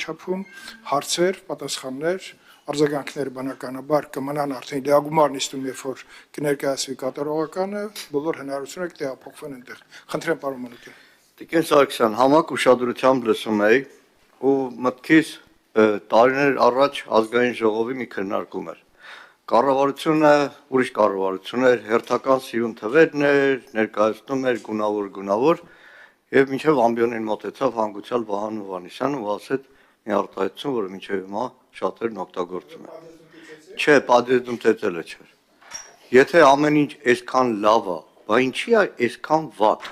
չափում հարցեր, պատասխաններ, արձագանքներ բնականաբար կմնան արդեն դիագումար նիստում, երբ որ կներկայացվի կատարողականը, բոլոր հնարավորությունները կտեղափոխվեն այնտեղ։ Խնդրեմ, պարոն Մանուկյան։ Տիկին Սարգսյան, համակ ուշադրությամբ լսում էի ու մտքիս տարիներ առաջ ազգային ժողովի մի քննարկում էր։ Կառավարությունը ուրիշ կառավարություն էր, հերթական սիրուն թվերն էր, ներկայացնում էր գունավոր եւ մինչեւ ամբիոնին մոտեցավ հանգուցյալ Վահան Հովհաննիսյանը ու ասեց մի արտահայտություն, որը մինչեւ հիմա շատերն օգտագործում են։ Չէ, պատերազմ ծեծելը չէր։ Եթե ամեն ինչ այսքան լավ է, բա ինչի է այսքան վատ։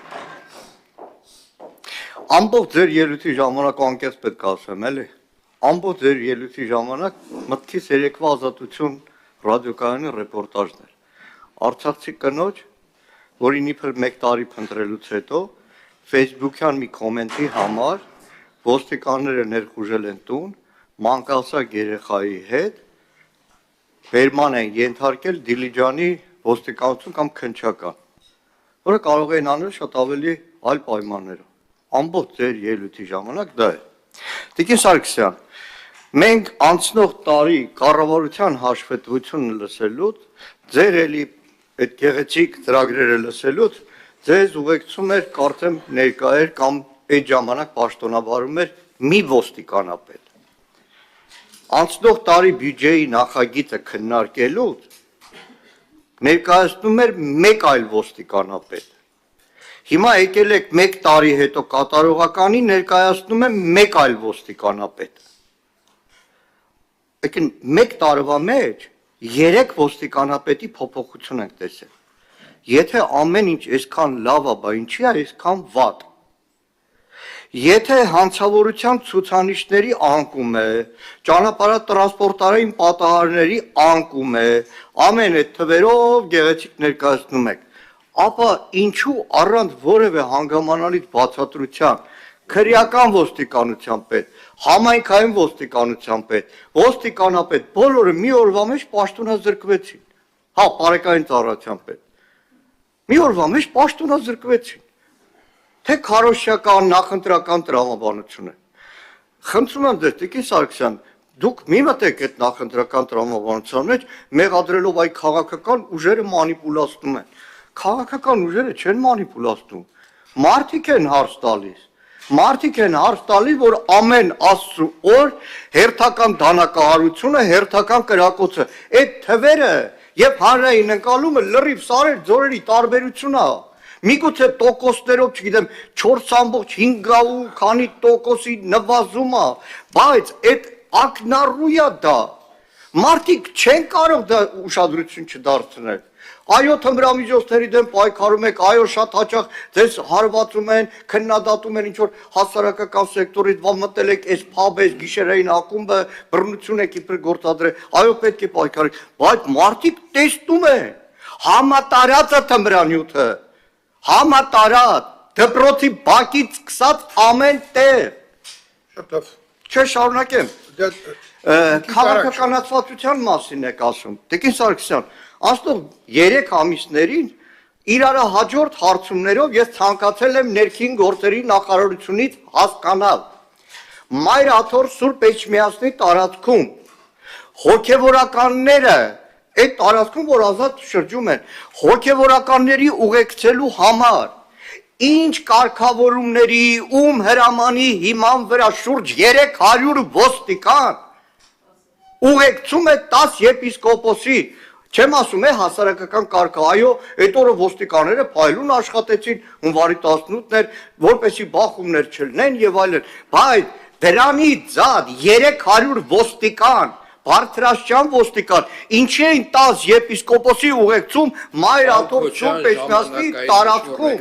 Ամբողջ ձեր ելույթի ժամանակ անկեղծ պետք է ասեմ, էլի։ Ամբողջ ձեր ելույթի ժամանակ մտքիս երեկվա ազատություն ռադիոկայանի ռեպորտաժն էր։ Արցախցի կնոջ, որին իբր 1 տարի փնտրելուց հետո Facebook-յան մի կոմենտի համար ոստիկանները ներխուժել են տուն, մանկասակ երեխայի հետ վերման են ենթարկել Դիլիջանի ոստիկանություն կամ քննչական, որը կարող են անել շատ ավելի այլ պայմաններով։ Ամբողջ ձեր ելույթի ժամանակ դա է։ Տիկին Սարգսյան, մենք անցնող տարի կառավարության հաշվետվությունը լսելուց, ձեր էլի այդ գեղեցիկ ծրագրերը լսելուց, ձեզ ուղեկցում էր կարծեմ ներկա էր կամ այդ ժամանակ պաշտոնավարում էր մի ոստիկանապետ։ Անցնող տարի բյուջեի նախագիծը քննարկելուց ներկայացնում էր մեկ այլ ոստիկանապետ։ Հիմա եկել եք 1 տարի հետո կատարողականի ներկայացնում է մեկ այլ ոստիկանապետ։ Եկին 1 տարվա մեջ 3 ոստիկանապետի փոփոխություն ենք տեսել։ Եթե ամեն ինչ այսքան լավ է, բա ինչի է այսքան վատ։ Եթե հանցավորության ցուցանիշների անկում է, ճանապարհատրանսպորտային պատահարների անկում է, ամեն այդ թվերով գեղեցիկ ներկայացնում եք, ապա ինչու առանց որևէ հանգամանալից բացատրության քրեական ոստիկանության պետ, համայնքային ոստիկանության պետ, ոստիկանապետ, բոլորը մի օրվա մեջ պաշտոնազրկվեցին։ Հա, բարեկային ծառայության պետ։ Մի օրվա մեջ պաշտոնազրկվեցին։ Թե քարոզչական, նախընտրական տրամաբանություն է։ Խնդրում եմ ձեզ, Տիկին Սարգսյան, դուք մի մտեք այդ նախընտրական տրամաբանության մեջ, մեղադրելով այդ քաղաքական ուժերը մանիպուլացնում են։ Քաղաքական ուժերը չեն մանիպուլացնում։ Մարդիկ են հարց տալիս։ Մարդիկ են հարց տալիս, որ ամեն աստծու օր հերթական դանակահարությունը, հերթական կրակոցը, այդ թվերը եւ հանրային ընկալումը լրիվ սարեր ձորերի տարբերությունն է։ Միգուցե տոկոսներով, չգիտեմ, 4.5 քանի տոկոսի նվազում է, բայց այդ ակնառու է դա։ Մարդիկ չեն կարող դա ուշադրություն չդարձնել։ Այո, թմրամիջոցների դեմ պայքարում եք, այո, շատ հաճախ ձեզ հարվածում են, քննադատում են ինչ-որ հասարակական սեկտորից, բա մտել եք այս փաբ, այս գիշերային ակումբը, բռնություն եք իբր գործադրել, այո, պետք է պայքարեք, բայց մարդիկ տեսնում են, համատարած է թմրանյութը, համատարած, դպրոցի բակից սկսած ամեն տեղ։ Շատ լավ։ Չէ, շարունակեմ։ Քաղաքականացվածության մասին եք ասում, Տիկին Սարգսյան, անցնող 3 ամիսներին իրար հաջորդ հարցումներով ես ցանկացել եմ ներքին գործերի նախարարությունից հասկանալ Մայր աթոռ Սուրբ Էջմիածնի տարածքում հոգևորականները այդ տարածքում, որ ազատ շրջում են, հոգևորականների ուղեկցելու համար ինչ կարգավորումների, ում հրամանի հիման վրա շուրջ 300 ոստիկան ուղեկցում է 10 եպիսկոպոսի, չեմ ասում է հասարակական կարգը, այո, այդ օրը ոստիկանները փայլուն աշխատեցին, հունվարի 18-ն էր, որպեսի բախումներ չլինեն եւ այլն, բայց դրանից զատ 300 ոստիկան, բարձրաստիճան ոստիկան, ինչի են 10 եպիսկոպոսի ուղեկցում Մայր աթոռ Սուրբ Էջմիածնի տարածքում,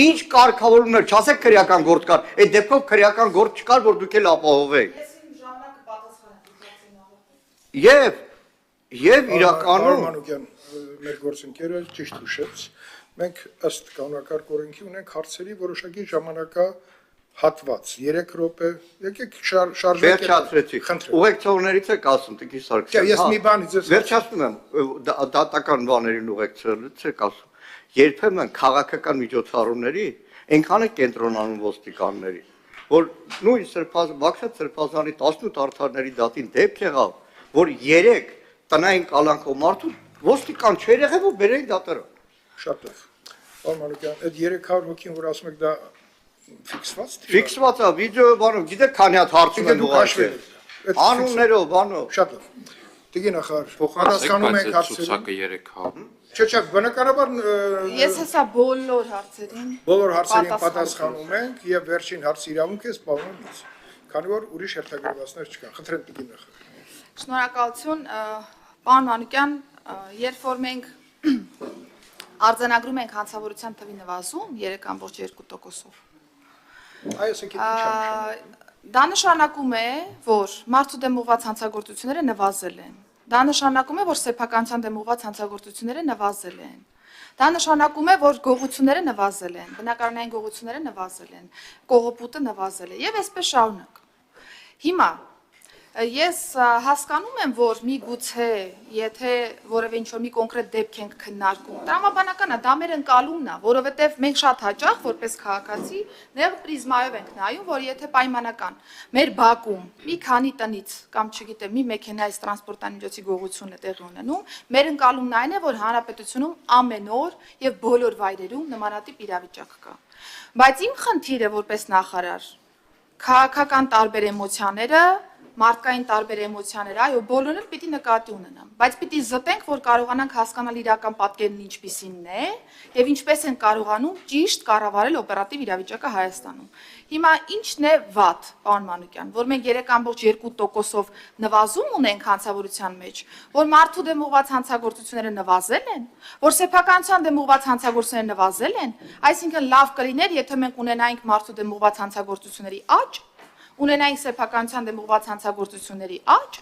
ինչ կարգավորումներ, չասեք քրեական գործ կար, այդ դեպքով քրեական գործ չկար, որ դուք էլ ապահովեիք։ Եվ իրականում Մանուկյան, մեր գործընկերը ճիշտ հուշեց, մենք ըստ կանոնակարգ օրենքի ունենք հարցերի որոշակի ժամանակահատված, 3 րոպե, եկեք շարժվենք։ Վերջացրեցի, ուղեկցողներից եք ասում, Տիկին Սարգսյան։ Ես մի բանից ես վերջացնում եմ, դատական բաներին ուղեկցելուց եք ասում։ Երբեմն քաղաքական միջոցառումների այնքան է կենտրոնանում ոստիկանների, որ նույն Բաքսատ Սրբազանի 18 արդարների դատին դեպք եղավ, որ 3 տնային կալանքով մարդու ոստիկան չէր եղել, որ բերեին դատարան։ Շատ լավ։ Պարոն Մանուկյան, այդ 300 հոգին, որ ասում եք դա ֆիքսված է։ Ֆիքսված է, վիդեո բանով, գիտեք քանի հատ հարցում են ուղղակի։ Անուններով, բանով։ Շատ լավ։ Տիկին նախարար, պատասխանում եք հարցերին։ Ցուցակը 300։ Չէ, բնականաբար Ես հեսա բոլոր հարցերին բոլոր հարցերին պատասխանում ենք եւ վերջին հարցի իրավունքը սպառնում ինձ։ Քանի որ ուրիշ հերթագրվածներ չկան։ Խնդրեմ տիկին նախարար։ շնորհակալություն պարոն Մանուկյան, երբ որ մենք արձանագրում ենք հանցավորության թվի նվազում 3.2%-ով։ Այս եկեք ինչ անշան։ Դա նշանակում է, որ մարդու դեմ ուղղված հանցագործությունները նվազել են։ Դա նշանակում է, որ սեփականության դեմ ուղղված հանցագործությունները նվազել են։ Դա նշանակում է, որ գողությունները նվազել են, բնակարանային գողությունները նվազել են, կողոպուտը նվազել է եւ այսպես շարունակ։ Հիմա ես հասկանում եմ, որ միգուցե, եթե որևէ ինչ-որ մի կոնկրետ դեպք ենք քննարկում, տրամաբանական է, դա մեր ընկալումն է, որովհետև մենք շատ հաճախ որպես քաղաքացի նեղ պրիզմայով ենք նայում, որ եթե պայմանական մեր բակում մի քանի տնից կամ չգիտեմ, մի մեքենայից տրանսպորտային միջոցի գողություն է տեղի ունենում, մեր ընկալումն այն է, որ հանրապետությունում ամեն օր եւ բոլոր վայրերում նմանատիպ իրավիճակ կա։ Բայց իմ խնդիրը որպես նախարար քաղաքական տարբեր էմոցիաները մարդկային տարբեր էմոցիաներ, այո, բոլորն էլ պիտի նկատի ունենան, բայց պիտի զտենք, որ կարողանանք հասկանալ իրական պատկերն ինչպիսինն է եւ ինչպես են կարողանում ճիշտ կառավարել օպերատիվ իրավիճակը Հայաստանում։ Հիմա ինչն է վատ, պարոն Մանուկյան, որ մենք 3.2%-ով նվազում ունենք հանցավորության մեջ, որ մարդու դեմ ուղղված հանցագործությունները նվազել են, որ սեփականության դեմ ուղղված հանցագործությունները նվազել են, այսինքն լավ կլիներ, եթե մենք ունենայինք մարդու դեմ ուղղված հանցագործությունների աճ, ունենայինք սեփականության դեմ ուղղված հանցագործությունների աճ,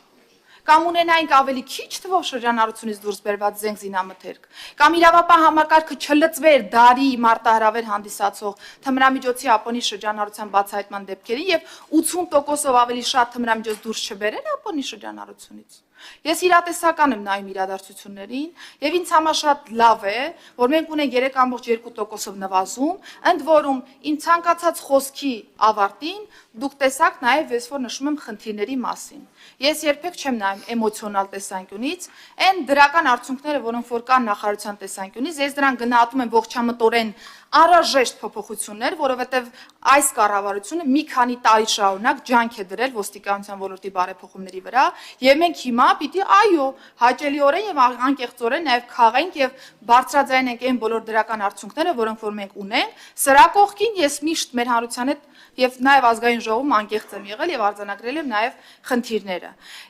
կամ ունենայինք ավելի քիչ թվով շրջանառությունից դուրս բերված զենք զինամթերք, կամ իրավապահ համակարգը չլծվեր դարի մարտահրավեր հանդիսացող թմրամիջոցի Ապոնի շրջանառության բացահայտման դեպքերի եւ 80%-ով ավելի շատ թմրամիջոց դուրս չբերել Ապոնի շրջանառությունից։ Ես իրատեսական եմ նայում իրադարձություններին եւ ինձ համար շատ լավ է, որ մենք ունենք 3.2%-ով նվազում, ընդ որում իմ ցանկացած խոսքի ավարտին դուք տեսաք նաեւ ես որ նշում եմ խնդիրների մասին։ Ես երբեք չեմ նայում էմոցիոնալ տեսանկյունից, այն դրական արդյունքները, որոնք որ կան նախարարության տեսանկյունից, ես դրան գնահատում եմ ողջամտորեն անհրաժեշտ փոփոխություններ, որովհետև այս կառավարությունը մի քանի տարի շարունակ ջանք է դրել ոստիկանության ոլորտի բարեփոխումների վրա, եւ մենք հիմա պիտի այո, հաճելիորեն եւ անկեղծորեն նաեւ քաղենք եւ բարձրաձայնենք այն բոլոր դրական արդյունքները, որոնք որ մենք ունենք, սրա կողքին ես միշտ մեր հանրության հետ եւ նաեւ ազգային ժողովում անկեղծ եմ եղել եւ արձանագրել եմ նաեւ խնդիրները։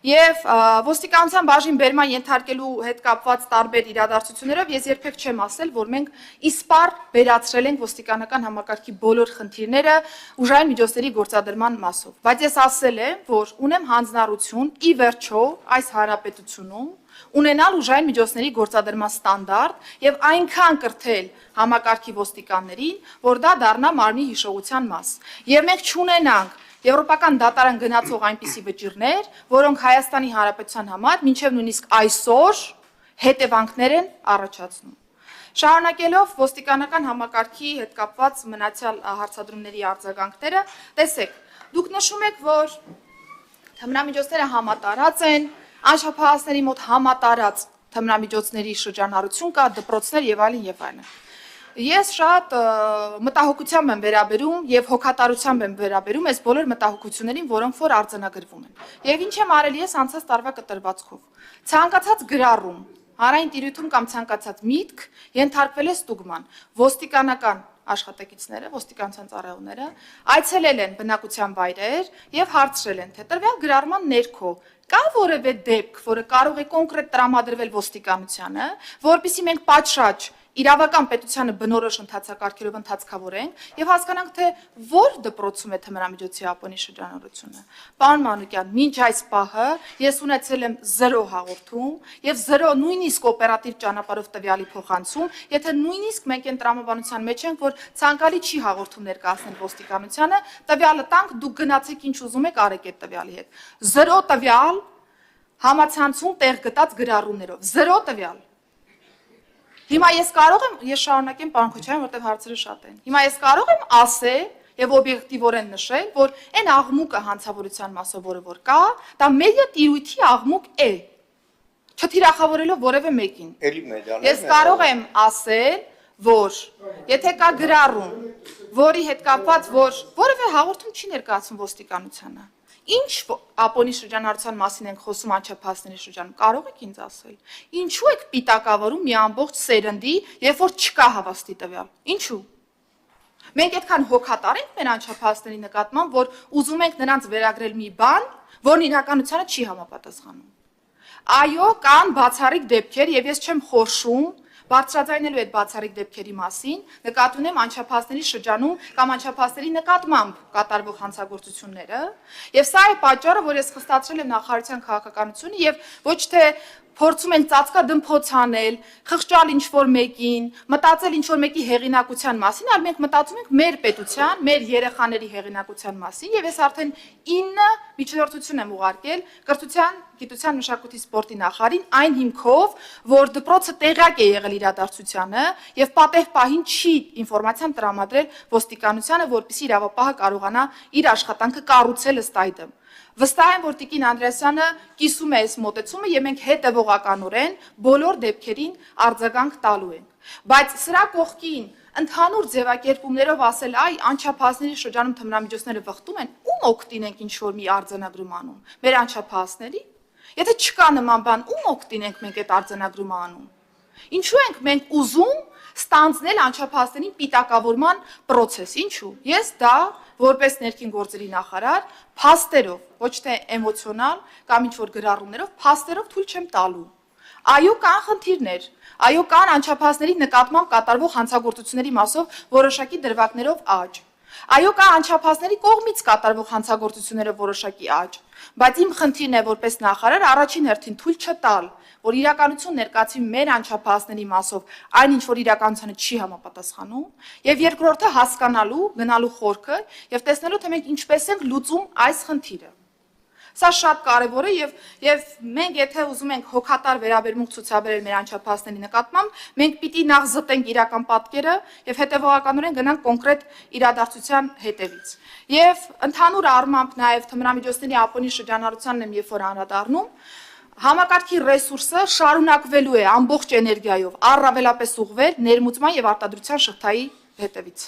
Եվ ոստիկանության բաժին բերման ենթարկելու հետ կապված տարբեր իրադարձություններով ես երբեք չեմ ասել, որ մենք իսպառ վերացրել ենք ոստիկանական համակարգի բոլոր խնդիրները ուժային միջոցների գործադրման մասով։ Բայց ես ասել եմ, որ ունեմ հանձնառություն ի վերջո այս հանրապետությունում ունենալ ուժային միջոցների գործադրման ստանդարտ եւ այնքան կրթել համակարգի ոստիկաններին, որ դա դառնա մարմնի հիշողության մաս։ Եվ մենք չունենանք եվրոպական դատարան գնացող այնպիսի վճիռներ, որոնք Հայաստանի Հանրապետության համար մինչև նույնիսկ այսօր հետևանքներ են առաջացնում։ Շարունակելով ոստիկանական համակարգի հետ կապված մնացյալ հարցադրումների արձագանքները, տեսեք, դուք նշում եք, որ թմրամիջոցները համատարած են, անշափահասների մոտ համատարած թմրամիջոցների շրջանառություն կա, դպրոցներ եւ այլն եւ այլն։ Ես շատ մտահոգությամբ եմ վերաբերում եւ հոգատարությամբ եմ վերաբերում այս բոլոր մտահոգություններին, որոնք որ արձանագրվում են։ Եվ ինչ եմ արել ես անցած տարվա կտրվածքով։ Ցանկացած գրառում, հանրային տիրույթում կամ ցանկացած միտք ենթարկվել է ստուգման։ Ոստիկանական աշխատակիցները, ոստիկանության ծառայողները այցելել են բնակության վայրեր եւ հարցրել են, թե տրվյալ գրառման ներքո կա որևէ դեպք, որը կարող է կոնկրետ տրամադրվել ոստիկանությանը, որպեսզի մենք պատշաճ իրավական պետությանը բնորոշ ընթացակարգերով ընթացքավորենք եւ հասկանանք, թե որ դպրոցում է թմրամիջոցի Ապոնի շրջանառությունը։ Պարոն Մանուկյան, մինչ այս պահը ես ունեցել եմ 0 հաղորդում եւ 0 նույնիսկ օպերատիվ ճանապարհով տվյալի փոխանցում, եթե նույնիսկ մենք այն տրամաբանության մեջ ենք, որ ցանկալի չի հաղորդում ներկայացնել ոստիկանությանը, տվյալը տանք, դուք գնացեք ինչ ուզում եք արեք այդ տվյալի հետ։ 0 տվյալ համացանցում տեղ գտած գրառումներով, 0 տվյալ։ Հիմա ես կարող եմ, ես շարունակեմ պարոն Քոչարյան, որտեղ հարցերը շատ են։ Հիմա ես կարող եմ ասել եւ օբյեկտիվորեն նշել, որ այն աղմուկը հանցավորության մասով, որը որ կա, դա մեդիա տիրույթի աղմուկ է։ Չթիրախավորելով որևէ մեկին։ Էլի մեդիաներն Ես կարող եմ ասել, որ եթե կա գրառում, որի հետ կապված, որ որևէ հաղորդում չի ներկայացում ոստիկանությանը, ինչ Ապոնի շրջանառության մասին ենք խոսում անչափահասների շրջանում, կարող եք ինձ ասել։ Ինչու եք պիտակավորում մի ամբողջ սերնդի, երբ որ չկա հավաստի տվյալ։ Ինչու։ Մենք այդքան հոգատար ենք մեր անչափահասների նկատմամբ, որ ուզում ենք նրանց վերագրել մի բան, որն իրականությանը չի համապատասխանում։ Այո, կան բացառիկ դեպքեր, եւ ես չեմ խորշում բարձրաձայնելու այդ բացառիկ դեպքերի մասին, նկատի ունեմ անչափահասների շրջանում կամ անչափահասների նկատմամբ կատարվող հանցագործությունները, եւ սա է պատճառը, որ ես խստացրել եմ նախարարության քաղաքականությունը եւ ոչ թե փորձում են ծածկադմփոց անել, խղճալ ինչ-որ մեկին, մտածել ինչ-որ մեկի հեղինակության մասին, այլ մենք մտածում ենք մեր պետության, մեր երեխաների հեղինակության մասին, եւ ես արդեն 9 միջնորդություն եմ ուղարկել կրթության, գիտության, մշակույթի, սպորտի նախարարին այն հիմքով, որ դպրոցը տեղյակ է եղել իրադարձությանը եւ պատեհ պահին չի ինֆորմացիան տրամադրել ոստիկանությանը, որպեսզի իրավապահը կարողանա իր աշխատանքը կառուցել ըստ այդմ։ Վստահ եմ, որ Տիկին Անդրեասյանը կիսում է այս մոտեցումը եւ մենք հետեւողականորեն բոլոր դեպքերին արձագանք տալու ենք։ Բայց սրա կողքին ընդհանուր ձևակերպումներով ասել, այ անչափահասների շրջանում թմրամիջոցները վխտում են, ում օգտին ենք ինչ որ մի արձանագրում անում։ Մեր անչափահասների։ Եթե չկա նման բան, ում օգտին ենք մենք այդ արձանագրումը անում։ Ինչու ենք մենք ուզում ստանձնել անչափահասներին պիտակավորման process, ինչու։ Ես դա որպես ներքին գործերի նախարար փաստերով, ոչ թե էմոցիոնալ կամ ինչ որ գրառումներով, փաստերով թույլ չեմ տալու։ Այո, կան խնդիրներ, այո, կան անչափահասների նկատմամբ կատարվող հանցագործությունների մասով որոշակի դրվագներով աճ։ Այո, կա անչափահասների կողմից կատարվող հանցագործությունները որոշակի աճ, բայց իմ խնդիրն է որպես նախարար առաջին հերթին թույլ չտալ, որ իրականություն ներկայացվի մեր անչափահասների մասով այն ինչ որ իրականությանը չի համապատասխանում, եւ երկրորդը հասկանալու, գնալու խորքը եւ տեսնելու թե մենք ինչպես ենք լուծում այս խնդիրը։ Սա շատ կարևոր է եւ մենք եթե ուզում ենք հոգատար վերաբերմունք ցուցաբերել մեր անչափահասների նկատմամբ, մենք պիտի նախ զտենք իրական պատկերը եւ հետեւողականորեն գնանք կոնկրետ իրադարձության հետևից։ Եվ ընդհանուր առմամբ նաեւ թմրամիջոցների Ապոնի շրջանառությանն եմ երբ որ անդրադառնում, համակարգի ռեսուրսը շարունակվելու է ամբողջ էներգիայով առավելապես ուղղվել ներմուծման եւ արտադրության շղթայի հետևից։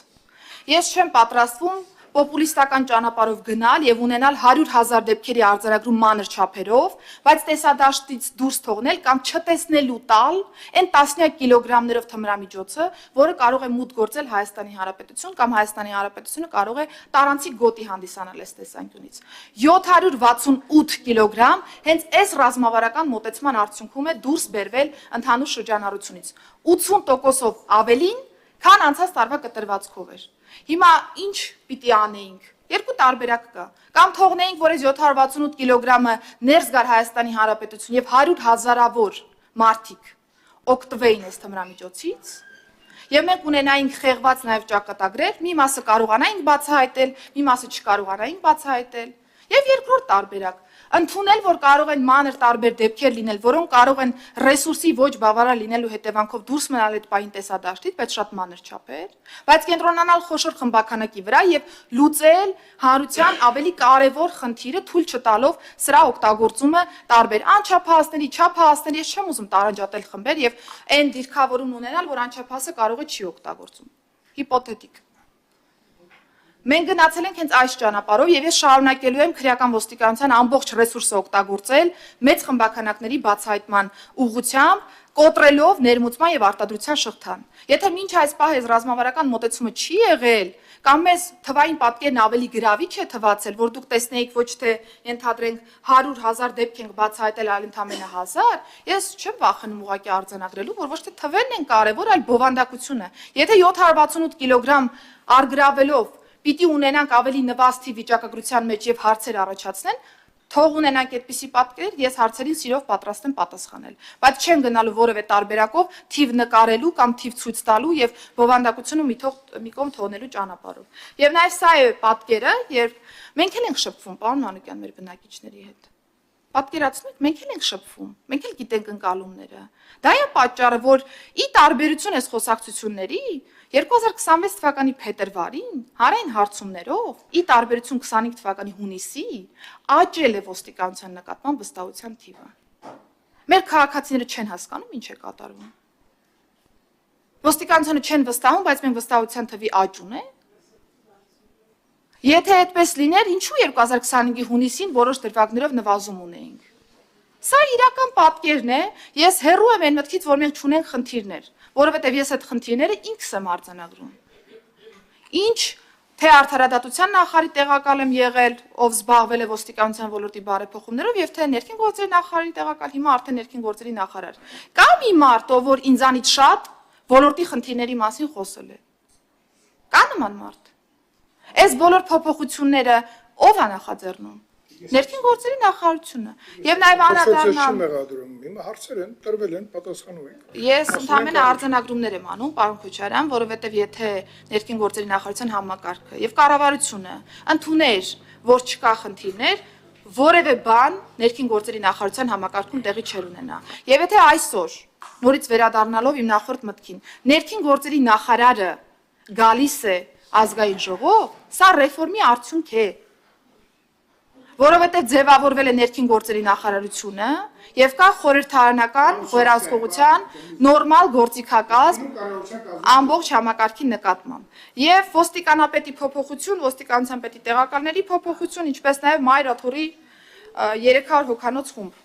Ես չեմ պատրաստվում պոպուլիստական ճանապարհով գնալ եւ ունենալ 100,000 դեպքերի արձանագրում մանր չափերով, բայց տեսադաշտից դուրս թողնել կամ չտեսնելու տալ այն տասնյակ կիլոգրամներով թմրամիջոցը, որը կարող է մուտք գործել Հայաստանի Հանրապետություն կամ Հայաստանի Հանրապետությունը կարող է տարանցիկ գոտի հանդիսանալ այս տեսանկյունից։ 768 կիլոգրամ հենց այս ռազմավարական մոտեցման արդյունքում է դուրս բերվել ընդհանուր շրջանառությունից։ 80%-ով ավելին, քան անցած տարվա կտրվածքով էր։ Հիմա ինչ պիտի անեինք։ Երկու տարբերակ կա։ Կամ թողնեինք, որ այս 768 կիլոգրամը ներս գար Հայաստանի Հանրապետություն եւ 100,000-ավոր մարդիկ օգտվեին այս թմրամիջոցից, եւ մենք ունենայինք խեղված նաեւ ճակատագրեր, մի մասը կարողանայինք բացահայտել, մի մասը չկարողանայինք բացահայտել։ Եվ երկրորդ տարբերակ, ընդունել, որ կարող են մանր տարբեր դեպքեր լինել, որոնք կարող են ռեսուրսի ոչ բավարար լինելու հետևանքով դուրս մնալ այդ պահին տեսադաշտից, բայց շատ մանր չափեր, բայց կենտրոնանալ խոշոր խմբականակի վրա եւ լուծել հանրության ավելի կարեւոր խնդիրը թույլ չտալով սրա օգտագործումը տարբեր անչափահասների, չափահասների, ես չեմ ուզում տարանջատել խմբեր եւ այն դիրքավորումն ունենալ, որ անչափահասը կարող է չի օգտագործում։ Հիպոթետիկ։ Մենք գնացել ենք հենց այս ճանապարհով եւ ես շարունակելու եմ քրեական ոստիկանության ամբողջ ռեսուրսը օգտագործել մեծ խմբականակների բացահայտման ուղղությամբ, կոտրելով ներմուծման եւ արտադրության շղթան։ Եթե մինչ այս պահ այս ռազմավարական մոտեցումը չի եղել, կամ մեզ թվային պատկերն ավելի գրավիչ է թվացել, որ դուք տեսնեիք ոչ թե ենթադրենք 100,000 դեպք ենք բացահայտել, այլ ընդամենը 1000, ես չեմ վախենում ուղղակի արձանագրելու, որ ոչ թե թվերն են կարևոր, այլ բովանդակությունը։ Եթե 768 կիլոգրամ արգրավելով պիտի ունենանք ավելի նվազթի վիճակագրության մեջ եւ հարցեր առաջացնեն, թող ունենանք այդպիսի պատկեր, ես հարցերին սիրով պատրաստ եմ պատասխանել, բայց չեմ գնալու որևէ տարբերակով թիվ նկարելու կամ թիվ ցույց տալու եւ բովանդակությունը մի կողմ թողնելու ճանապարհով։ Եվ նաեւ սա է պատկերը, երբ մենք էլ ենք շփվում, պարոն Մանուկյան, մեր բնակիչների հետ։ Պատկերացնում եք, մենք էլ ենք շփվում, մենք էլ գիտենք ընկալումները։ Դա է պատճառը, որ ի տարբերություն այս խոսակցությունների 2026 թվականի փետրվարին հանրային հարցումներով, ի տարբերություն 25 թվականի հունիսի, աճել է ոստիկանության նկատմամբ վստահության թիվը։ Մեր քաղաքացիները չեն հասկանում ինչ է կատարվում։ Ոստիկանությանը չեն վստահում, բայց մենք վստահության թվի աճ ունենք։ Եթե այդպես լիներ, ինչու 2025-ի հունիսին որոշ դրվագներով նվազում ունեինք։ Սա իրական պատկերն է, ես հեռու եմ այն մտքից, որ մենք չունենք խնդիրներ, որովհետև ես այդ խնդիրները ինքս եմ արձանագրում։ Ինչ թե արդարադատության նախարարի տեղակալ եմ եղել, ով զբաղվել է ոստիկանության ոլորտի բարեփոխումներով, եւ թե ներքին գործերի նախարարի տեղակալ, հիմա արդեն ներքին գործերի նախարար։ Կա մի մարդ, ով որ ինձանից շատ ոլորտի խնդիրների մասին խոսել է։ Կա նման մարդ։ Այս բոլոր փոփոխությունները ով է նախաձեռնում։ Ներքին գործերի նախարարությունը եւ նաեւ անդրադառնալ մեղադրում հիմա հարցեր են տրվել են պատասխանում եք Ես ընդհանրապես արձանագրումներ եմ անում պարոն Քոչարյան, որովհետեւ եթե ներքին գործերի նախարարության համակարգը եւ կառավարությունը ընդուներ, որ չկա խնդիրներ, որևէ բան ներքին գործերի նախարարության համակարգում տեղի չեր ունենա։ Եվ եթե այսօր նորից վերադառնալով իմ նախորդ մտքին, ներքին գործերի նախարարը գալիս է ազգային ժողով, սա ռեֆորմի արդյունք է։ Որովհետև ձևավորվել է ներքին գործերի նախարարությունը եւ կա խորհրդարանական վերահսկողության նորմալ գործիքակազմ ամբողջ համակարգի նկատմամբ եւ ոստիկանապետի փոփոխություն, ոստիկանության պետի տեղակալների փոփոխություն, ինչպես նաեւ մայրաթորի 300 հոգանոց խումբ։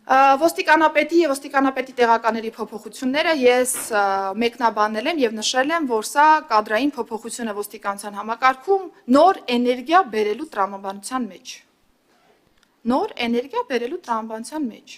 Ոստիկանապետի եւ ոստիկանապետի տեղականների փոփոխությունները ես մեկնաբանել եմ եւ նշել եմ, որ սա կադրային փոփոխություն է ոստիկանության համակարգում նոր էներգիա բերելու տրամաբանության մեջ։ Նոր էներգիա բերելու տրամաբանության մեջ։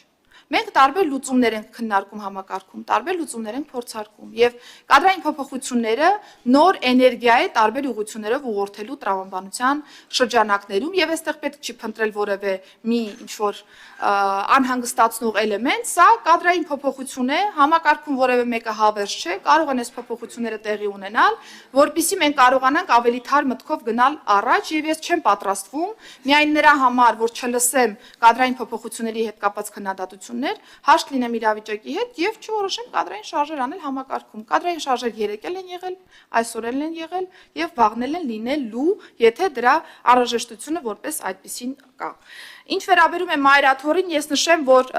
Մենք տարբեր լուծումներ ենք քննարկում համակարգում, տարբեր լուծումներ ենք փորձարկում եւ կադրային փոփոխությունները նոր էներգիա է տարբեր ուղղություններով ուղղորդելու տրամաբանության շրջանակներում եւ այստեղ պետք չի փնտրել որևէ մի ինչ-որ անհանգստացնող էլեմենտ, սա կադրային փոփոխություն է, համակարգում որևէ մեկը հավերժ չէ, կարող են այս փոփոխությունները տեղի ունենալ, որpիսի մենք կարողանանք ավելի թար մտքով գնալ առաջ եւ ես չեմ պատրաստվում միայն նրա համար, որ չլսեմ կադրային փոփոխությունների հետ կապված քննադատություն հաշտ լինեմ իրավիճակի հետ եւ չորոշեմ կադրային շարժեր անել համակարգում։ Կադրային շարժեր 3 են եղել, այսօր են եղել եւ վաղնել են լինելու, եթե դրա անհրաժեշտությունը որպես այդպեսին կա։ Ինչ վերաբերում է մայրաթորին, ես նշեմ, որ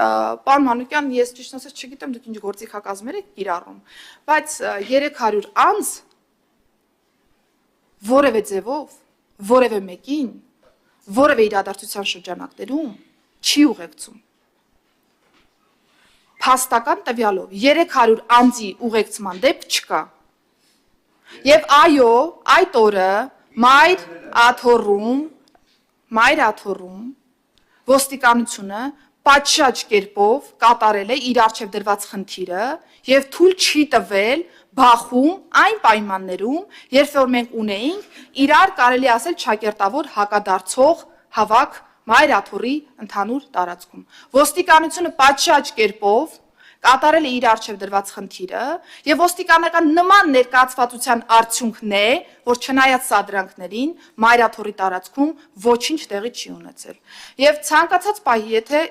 պարոն Մանուկյան, ես ճիշտ ասած չգիտեմ դուք ինչ գործիքակազմեր եք կիրառում, բայց 300 անձ որևէ ձևով, որևէ մեկին, որևէ իրադարձության շրջանակներում չի ուղեկցում։ Փաստական տվյալով 300 անձի ուղեկցման դեպք չկա։ Եվ այո, այդ օրը մայր աթոռում ոստիկանությունը պատշաճ կերպով կատարել է իր առջև դրված խնդիրը եւ թույլ չի տվել բախում այն պայմաններում, երբ որ մենք ունեինք իրար կարելի ասել ճակերտավոր հակադարձող հավաք մայր աթոռի ընդհանուր տարածքում։ Ոստիկանությունը պատշաճ կերպով կատարել է իր առջև դրված խնդիրը եւ ոստիկանական նման ներկայացվածության արդյունքն է, որ չնայած սադրանքներին մայր աթոռի տարածքում ոչինչ տեղի չի ունեցել։ Եվ ցանկացած պահի, եթե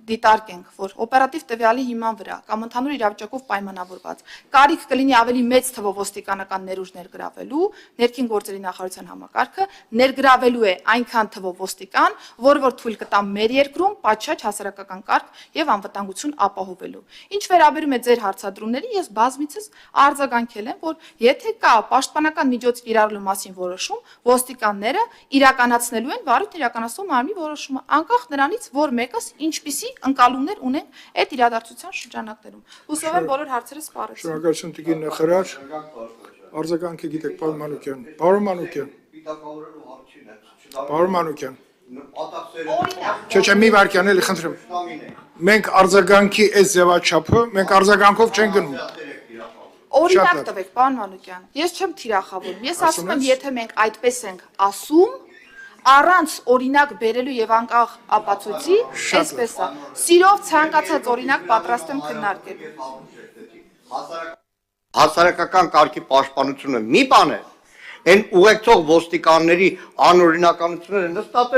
դիտարկենք, որ օպերատիվ տվյալի հիման վրա կամ ընդհանուր իրավիճակով պայմանավորված կարիք կլինի ավելի մեծ թվով ոստիկանական ներուժ ներգրավելու, ներքին գործերի նախարարության համակարգը ներգրավելու է այնքան թվով ոստիկան, որ թույլ կտա մեր երկրում պատշաճ հասարակական կարգ եւ անվտանգություն ապահովելու։ Ինչ վերաբերում է ձեր հարցադրումներին, ես բազմիցս արձագանքել եմ, որ եթե կա պաշտպանական միջոց կիրառելու մասին որոշում, ոստիկանները իրականացնելու են վարույթ իրականացնող մարմնի որոշումը, անկախ նրանից, որ մեկս ինչպիսի ընկալումներ ունեն այդ իրադարձության շրջանակներում։ Հուսով եմ բոլոր հարցերը սպառեցին։ Շնորհակալություն տիկին նախարար։ Արձագանքի գիտեք պարոն Մանուկյան։ Պարոն Մանուկյան։ Պարոն Մանուկյան։ Չէ, մի վարքյան էլի խնդրեմ։ Մենք արձագանքի այս ձևաչափը, մենք արձագանքով չենք գնում։ Օրինակ տվեք, պարոն Մանուկյան։ Ես չեմ թիրախավորում։ Ես ասում եմ, եթե մենք այդպես ենք ասում, առանց օրինակ բերելու եւ անկախ ապացույցի, այսպես է։ Սիրով ցանկացած օրինակ պատրաստ եմ քննարկելու։ Հասարակական կարգի պաշտպանությունը մի բան է, այն ուղեկցող ոստիկանների անօրինականությունները նստած